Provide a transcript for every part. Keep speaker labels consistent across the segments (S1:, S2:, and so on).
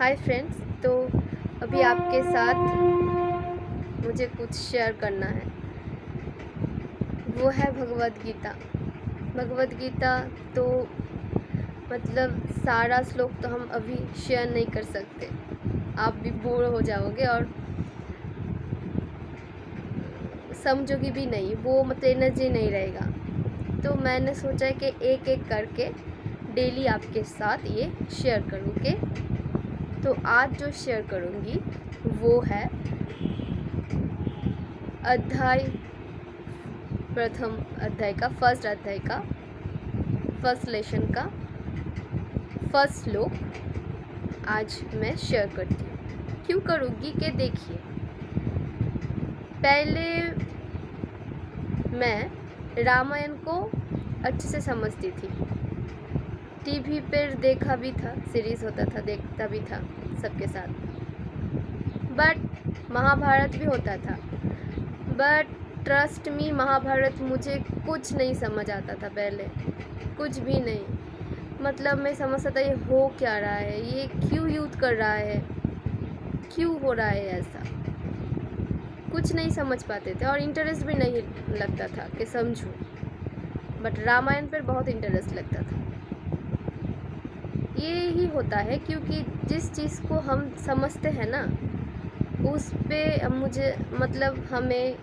S1: Hi friends. तो अभी आपके साथ मुझे कुछ शेयर करना है, वो है भगवद गीता। भगवद गीता तो मतलब सारा श्लोक तो हम अभी शेयर नहीं कर सकते, आप भी बोर हो जाओगे और समझोगे भी नहीं, वो मतलब एनर्जी नहीं रहेगा। तो मैंने सोचा कि एक एक करके डेली आपके साथ ये शेयर करूँ के। तो आज जो शेयर करूँगी वो है प्रथम अध्याय का फर्स्ट लेसन का फर्स्ट श्लोक आज मैं शेयर करती हूँ। क्यों करूँगी कि देखिए, पहले मैं रामायण को अच्छे से समझती थी, टीवी पर देखा भी था, सीरीज़ होता था, देखता भी था सबके साथ। बट महाभारत भी होता था, बट ट्रस्ट मी, महाभारत मुझे कुछ नहीं समझ आता था पहले, कुछ भी नहीं। मतलब मैं समझता था ये हो क्या रहा है, ये क्यों युद्ध कर रहा है, क्यों हो रहा है ऐसा, कुछ नहीं समझ पाते थे और इंटरेस्ट भी नहीं लगता था कि समझूं। बट रामायण पर बहुत इंटरेस्ट लगता था। ये ही होता है क्योंकि जिस चीज़ को हम समझते हैं ना, उस पे मुझे मतलब हमें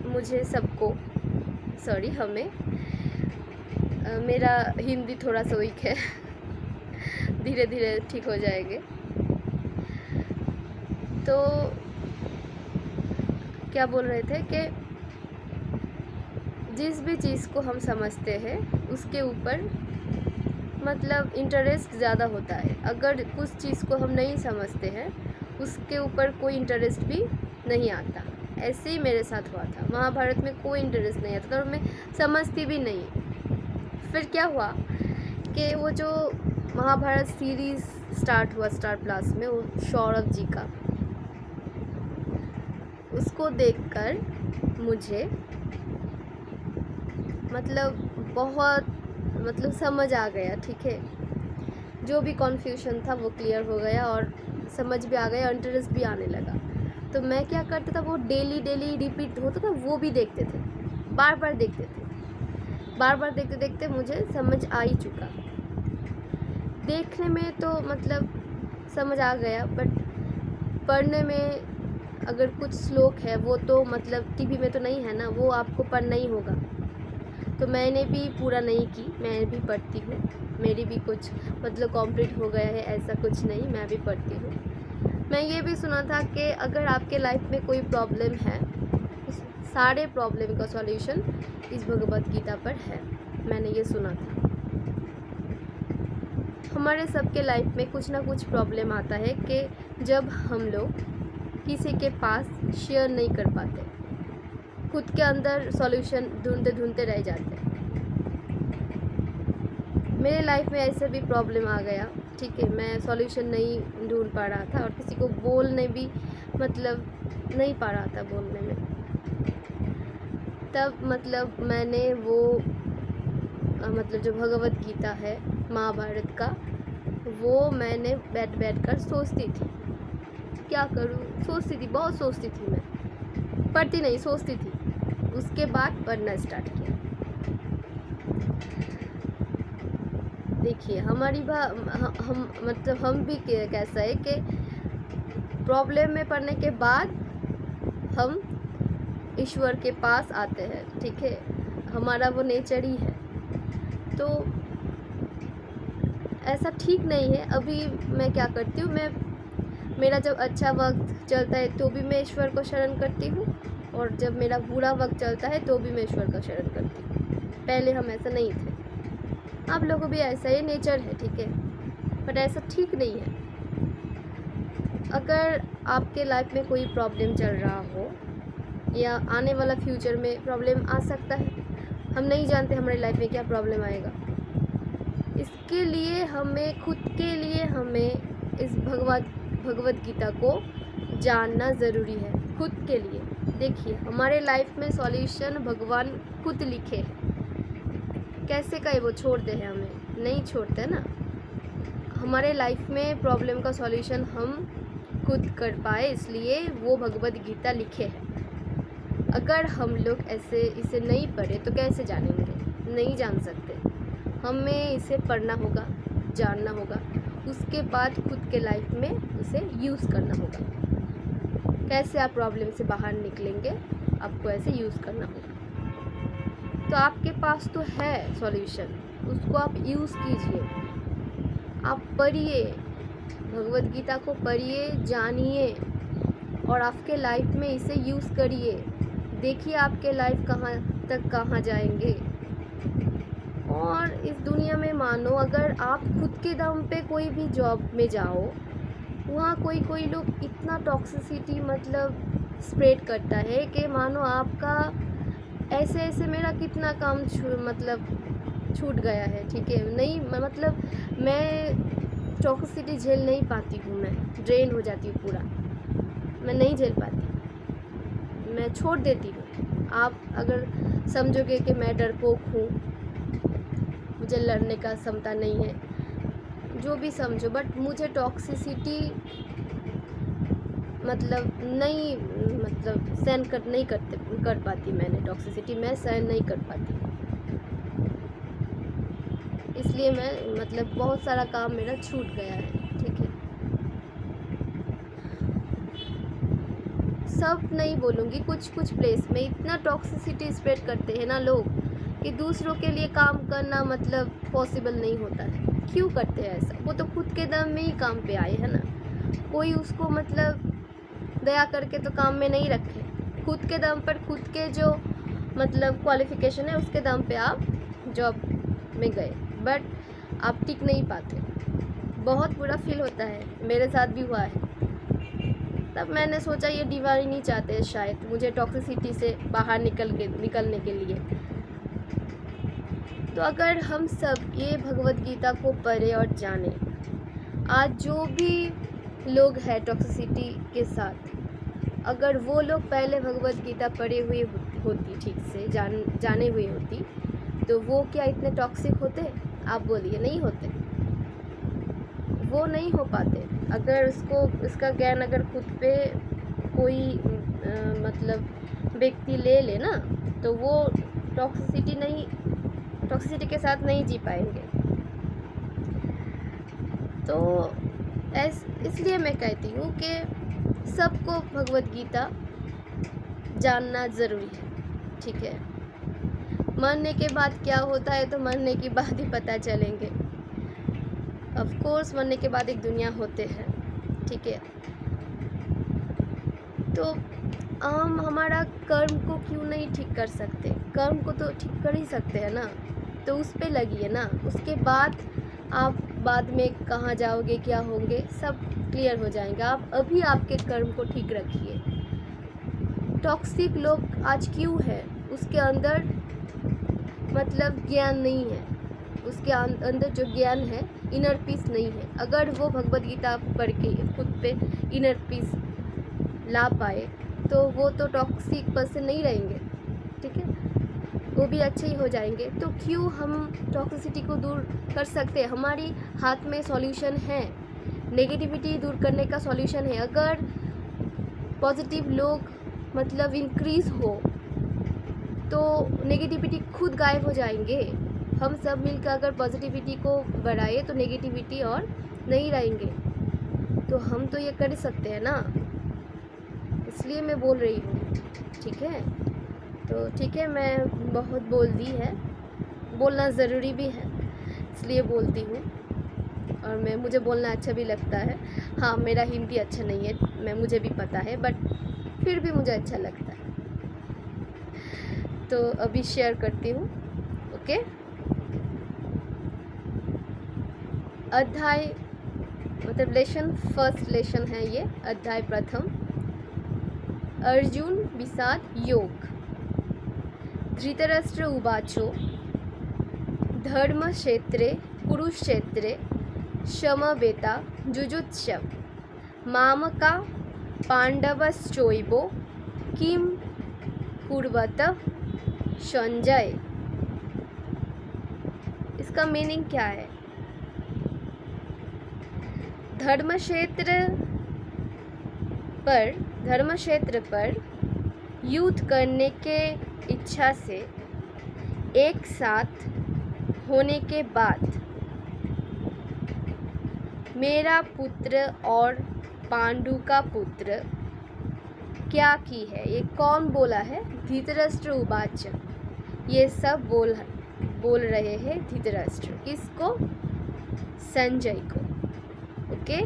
S1: मेरा हिंदी थोड़ा सा वीक है धीरे धीरे ठीक हो जाएंगे। तो क्या बोल रहे थे कि जिस भी चीज़ को हम समझते हैं उसके ऊपर मतलब इंटरेस्ट ज़्यादा होता है। अगर कुछ चीज़ को हम नहीं समझते हैं उसके ऊपर कोई इंटरेस्ट भी नहीं आता। ऐसे ही मेरे साथ हुआ था, महाभारत में कोई इंटरेस्ट नहीं आता था और मैं समझती भी नहीं। फिर क्या हुआ कि वो जो महाभारत सीरीज़ स्टार्ट हुआ स्टार प्लस में, वो सौरभ जी का, उसको देखकर मुझे मतलब बहुत समझ आ गया। ठीक है, जो भी कन्फ्यूजन था वो क्लियर हो गया और समझ भी आ गया और इंटरेस्ट भी आने लगा। तो मैं क्या करता था, वो डेली रिपीट होता था, वो भी देखते थे, बार बार देखते देखते मुझे समझ आ ही चुका। देखने में तो मतलब समझ आ गया, बट पढ़ने में अगर कुछ श्लोक है वो तो मतलब टीवी में तो नहीं है ना, वो आपको पढ़ना ही होगा। तो मैंने भी पूरा नहीं की, मैं भी पढ़ती हूँ, मेरी भी कुछ मतलब कंप्लीट हो गया है, ऐसा कुछ नहीं, मैं भी पढ़ती हूँ। मैं ये भी सुना था कि अगर आपके लाइफ में कोई प्रॉब्लम है, उस सारे प्रॉब्लम का सॉल्यूशन इस भगवद गीता पर है, मैंने ये सुना था। हमारे सबके लाइफ में कुछ ना कुछ प्रॉब्लम आता है कि जब हम लोग किसी के पास शेयर नहीं कर पाते, खुद के अंदर सॉल्यूशन ढूंढते रह जाते हैं। मेरे लाइफ में ऐसे भी प्रॉब्लम आ गया, ठीक है, मैं सॉल्यूशन नहीं ढूंढ पा रहा था और किसी को बोलने भी मतलब नहीं पा रहा था बोलने में। तब मतलब मैंने वो मतलब जो भगवद गीता है महाभारत का, वो मैंने बैठ कर सोचती थी, क्या करूँ, सोचती थी, बहुत सोचती थी। मैं पढ़ती नहीं, सोचती थी। उसके बाद पढ़ना स्टार्ट किया। देखिए हम भी कैसा है कि प्रॉब्लम में पढ़ने के बाद हम ईश्वर के पास आते हैं, ठीक है, हमारा वो नेचर ही है। तो ऐसा ठीक नहीं है। अभी मैं क्या करती हूँ, मेरा जब अच्छा वक्त चलता है तो भी मैं ईश्वर को शरण करती हूँ, और जब मेरा बुरा वक्त चलता है तो भी मैं ईश्वर का शरण करती हूँ। पहले हम ऐसा नहीं थे, आप लोगों भी ऐसा ही नेचर है, ठीक है, बट ऐसा ठीक नहीं है। अगर आपके लाइफ में कोई प्रॉब्लम चल रहा हो या आने वाला फ्यूचर में प्रॉब्लम आ सकता है, हम नहीं जानते हमारी लाइफ में क्या प्रॉब्लम आएगा। इसके लिए हमें खुद के लिए हमें इस भगवद गीता को जानना ज़रूरी है, खुद के लिए। देखिए, हमारे लाइफ में सॉल्यूशन भगवान खुद लिखे हैं, कैसे का वो छोड़ते हैं, हमें नहीं छोड़ते ना। हमारे लाइफ में प्रॉब्लम का सॉल्यूशन हम खुद कर पाए, इसलिए वो भगवद गीता लिखे हैं। अगर हम लोग ऐसे इसे नहीं पढ़े तो कैसे जानेंगे? नहीं जान सकते। हमें इसे पढ़ना होगा, जानना होगा, उसके बाद खुद के लाइफ में उसे यूज़ करना होगा। कैसे आप प्रॉब्लम से बाहर निकलेंगे, आपको ऐसे यूज़ करना होगा। तो आपके पास तो है सॉल्यूशन, उसको आप यूज़ कीजिए। आप पढ़िए, भगवद गीता को पढ़िए, जानिए और आपके लाइफ में इसे यूज़ करिए। देखिए आपके लाइफ कहाँ जाएंगे। और इस दुनिया में मानो अगर आप खुद के दम पे कोई भी जॉब में जाओ, वहाँ कोई लोग इतना टॉक्सिसिटी मतलब स्प्रेड करता है कि मानो आपका ऐसे मेरा कितना काम छूट गया है। ठीक है, नहीं मतलब मैं टॉक्सिसिटी झेल नहीं पाती हूँ, मैं ड्रेन हो जाती हूँ पूरा, मैं नहीं झेल पाती, मैं छोड़ देती हूँ। आप अगर समझोगे कि मैं डरपोक हूँ, मुझे लड़ने का क्षमता नहीं है, जो भी समझो, बट मुझे टॉक्सिसिटी मतलब नहीं सहन नहीं कर पाती। मैंने टॉक्सिसिटी मैं सहन नहीं कर पाती, इसलिए मैं मतलब बहुत सारा काम मेरा छूट गया है। ठीक है, सब नहीं बोलूँगी, कुछ प्लेस में इतना टॉक्सिसिटी स्प्रेड करते हैं ना लोग कि दूसरों के लिए काम करना मतलब पॉसिबल नहीं होता है। क्यों करते हैं ऐसा? वो तो खुद के दम में ही काम पे आए हैं ना, कोई उसको मतलब दया करके तो काम में नहीं रखे। खुद के दम पर, खुद के जो मतलब क्वालिफिकेशन है उसके दम पे आप जॉब में गए, बट आप टिक नहीं पाते। बहुत बुरा फील होता है, मेरे साथ भी हुआ है। तब मैंने सोचा ये डिवाइन नहीं चाहते शायद मुझे टॉक्सिसिटी से बाहर निकलने के लिए। तो अगर हम सब ये भगवद गीता को पढ़े और जाने, आज जो भी लोग हैं टॉक्सिसिटी के साथ, अगर वो लोग पहले भगवद गीता पढ़े हुए होती, ठीक से जाने हुए होती, तो वो क्या इतने टॉक्सिक होते? आप बोलिए, नहीं होते, वो नहीं हो पाते। अगर इसका ज्ञान अगर खुद पे कोई मतलब व्यक्ति ले ले ना, तो वो टॉक्सिसिटी के साथ नहीं जी पाएंगे। तो इसलिए मैं कहती हूँ कि सबको भगवद गीता जानना ज़रूरी है। ठीक है, मरने के बाद क्या होता है तो मरने के बाद ही पता चलेंगे। ऑफ कोर्स मरने के बाद एक दुनिया होते हैं। ठीक है, तो हम हमारा कर्म को क्यों नहीं ठीक कर सकते? कर्म को तो ठीक कर ही सकते हैं ना, तो उस पे लगिए ना। उसके बाद आप बाद में कहाँ जाओगे, क्या होंगे, सब क्लियर हो जाएगा। आप अभी आपके कर्म को ठीक रखिए। टॉक्सिक लोग आज क्यों है? उसके अंदर मतलब ज्ञान नहीं है, उसके अंदर जो ज्ञान है, इनर पीस नहीं है। अगर वो भगवद गीता पढ़ के खुद पे इनर पीस ला पाए तो वो तो टॉक्सिक पर्सन नहीं रहेंगे। ठीक है, वो भी अच्छे ही हो जाएंगे। तो क्यों हम टॉक्सिसिटी को दूर कर सकते हैं? हमारी हाथ में सॉल्यूशन है, नेगेटिविटी दूर करने का सॉल्यूशन है। अगर पॉजिटिव लोग मतलब इंक्रीज़ हो तो नेगेटिविटी खुद गायब हो जाएंगे। हम सब मिलकर अगर पॉजिटिविटी को बढ़ाए तो नेगेटिविटी और नहीं रहेंगे। तो हम तो ये कर सकते हैं ना, इसलिए मैं बोल रही हूँ। ठीक है, तो ठीक है, मैं बहुत बोल दी है, बोलना ज़रूरी भी है, इसलिए बोलती हूँ। और मुझे बोलना अच्छा भी लगता है। हाँ, मेरा हिंदी अच्छा नहीं है, मुझे भी पता है, बट फिर भी मुझे अच्छा लगता है, तो अभी शेयर करती हूँ। ओके, अध्याय मतलब लेसन फर्स्ट लेसन है ये, अध्याय प्रथम, अर्जुन विषाद योग। धृतराष्ट्र उवाचो धर्मक्षेत्रे कुरुक्षेत्रे समवेता जुजुत्सव मामका पांडवश्चैव किं कुर्वत संजय। इसका मीनिंग क्या है? धर्मक्षेत्र पर युद्ध करने के इच्छा से एक साथ होने के बाद मेरा पुत्र और पांडु का पुत्र क्या की है। ये कौन बोला है? धृतराष्ट्र उवाच। ये सब बोल रहे हैं धृतराष्ट्र। किसको? संजय को। ओके।